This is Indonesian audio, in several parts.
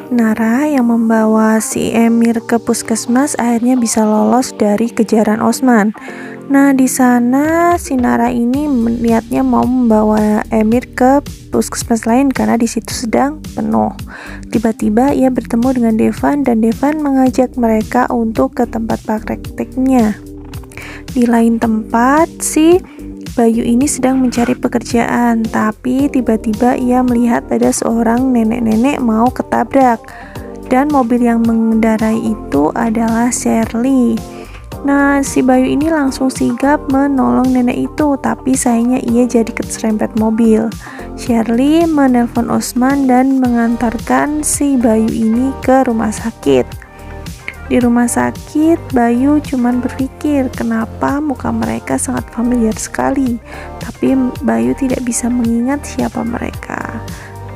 Nara yang membawa si Emir ke puskesmas akhirnya bisa lolos dari kejaran Osman. Nah, di sana si Nara ini niatnya mau membawa Emir ke puskesmas lain karena di situ sedang penuh. Tiba-tiba ia bertemu dengan Devan dan Devan mengajak mereka untuk ke tempat prakteknya. Di lain tempat, si Bayu ini sedang mencari pekerjaan, tapi tiba-tiba ia melihat ada seorang nenek-nenek mau ketabrak, dan mobil yang mengendarai itu adalah Shirley. Nah, si Bayu ini langsung sigap menolong nenek itu, tapi sayangnya ia jadi keserempet mobil. Shirley menelpon Osman dan mengantarkan si Bayu ini ke rumah sakit. Di rumah sakit, Bayu cuman berpikir kenapa muka mereka sangat familiar sekali, tapi Bayu tidak bisa mengingat siapa mereka.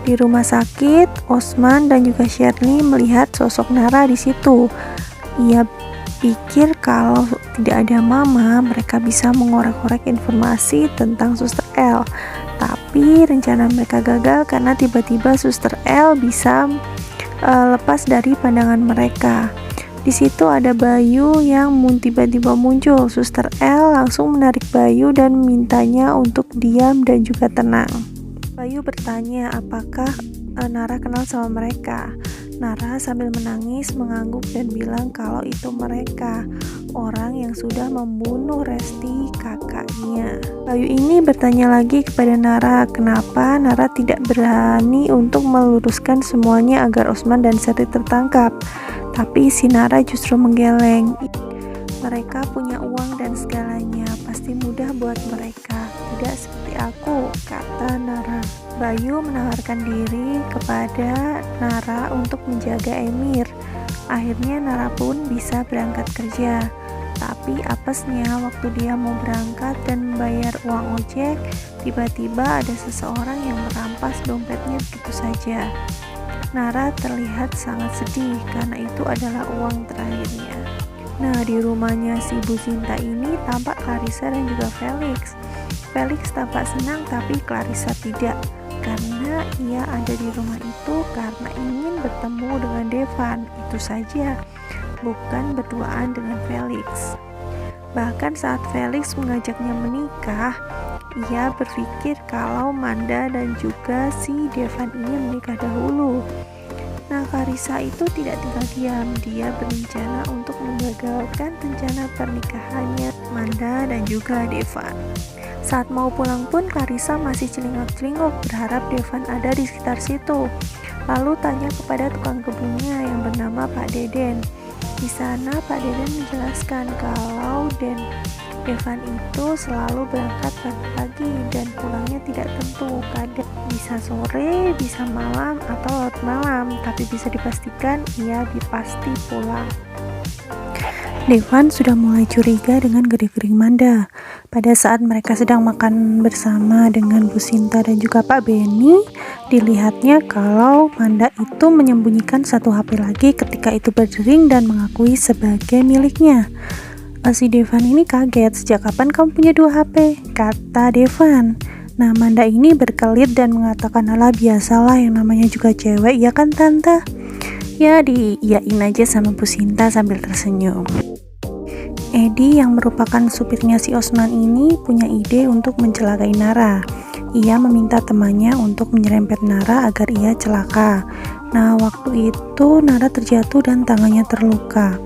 Di rumah sakit, Osman dan juga Shirley melihat sosok Nara di situ. Ia pikir kalau tidak ada mama, mereka bisa mengorek-korek informasi tentang Suster L. Tapi rencana mereka gagal karena tiba-tiba Suster L bisa lepas dari pandangan mereka. Di situ ada Bayu yang tiba-tiba muncul. Suster L langsung menarik Bayu dan memintanya untuk diam dan juga tenang. Bayu bertanya apakah Nara kenal sama mereka. Nara sambil menangis mengangguk dan bilang kalau itu mereka, orang yang sudah membunuh Resti, kakaknya. Bayu ini bertanya lagi kepada Nara kenapa Nara tidak berani untuk meluruskan semuanya agar Osman dan Shirley tertangkap. Tapi si Nara justru menggeleng. Mereka punya uang dan segalanya, pasti mudah buat mereka. Tidak seperti aku, kata Nara. Bayu menawarkan diri kepada Nara untuk menjaga Emir. Akhirnya Nara pun bisa berangkat kerja. Tapi apesnya waktu dia mau berangkat dan membayar uang ojek, tiba-tiba ada seseorang yang merampas dompetnya begitu saja. Nara terlihat sangat sedih karena itu adalah uang terakhirnya. Nah, di rumahnya si Bu Sinta ini tampak Clarissa dan juga Felix. Felix tampak senang tapi Clarissa tidak, karena ia ada di rumah itu karena ingin bertemu dengan Devan, itu saja, bukan berduaan dengan Felix. Bahkan saat Felix mengajaknya menikah, ia berpikir kalau Manda dan juga si Devan ini menikah dahulu. Nah, Clarissa itu tidak tinggal diam, dia berencana untuk menggagalkan rencana pernikahannya Manda dan juga Devan. Saat mau pulang pun Clarissa masih celingak-celinguk berharap Devan ada di sekitar situ. Lalu tanya kepada tukang kebunnya yang bernama Pak Deden. Di sana Pak Deden menjelaskan kalau Devan itu selalu berangkat pagi-pagi dan pulangnya tidak tentu, kadang bisa sore, bisa malam, atau larut malam, tapi bisa dipastikan ia pasti pulang. Devan sudah mulai curiga dengan gerik-gerik Manda. Pada saat mereka sedang makan bersama dengan Bu Sinta dan juga Pak Benny, dilihatnya kalau Manda itu menyembunyikan satu HP lagi ketika itu berdering dan mengakui sebagai miliknya. Si Devan ini kaget, sejak kapan kamu punya 2 HP? Kata Devan. Nah, Manda ini berkelit dan mengatakan alah biasalah yang namanya juga cewek, ya kan tante? Ya diiyain aja sama Bu Sinta sambil tersenyum. Edi yang merupakan supirnya si Osman ini punya ide untuk mencelakai Nara. Ia meminta temannya untuk menyerempet Nara agar ia celaka. Nah, waktu itu Nara terjatuh dan tangannya terluka.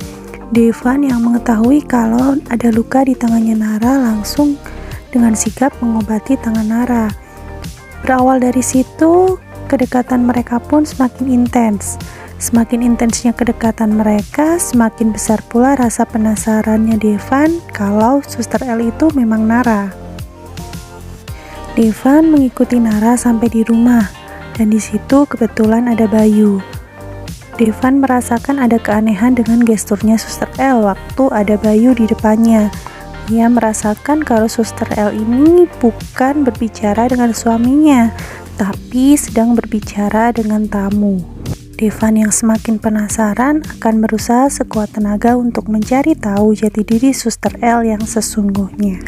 Devan yang mengetahui kalau ada luka di tangannya Nara langsung dengan sigap mengobati tangan Nara. Berawal dari situ, kedekatan mereka pun semakin intens. Semakin intensnya kedekatan mereka, semakin besar pula rasa penasarannya Devan kalau Suster L itu memang Nara. Devan mengikuti Nara sampai di rumah, dan di situ kebetulan ada Bayu. Devan merasakan ada keanehan dengan gesturnya Suster L waktu ada Bayu di depannya. Ia merasakan kalau Suster L ini bukan berbicara dengan suaminya, tapi sedang berbicara dengan tamu. Devan yang semakin penasaran akan berusaha sekuat tenaga untuk mencari tahu jati diri Suster L yang sesungguhnya.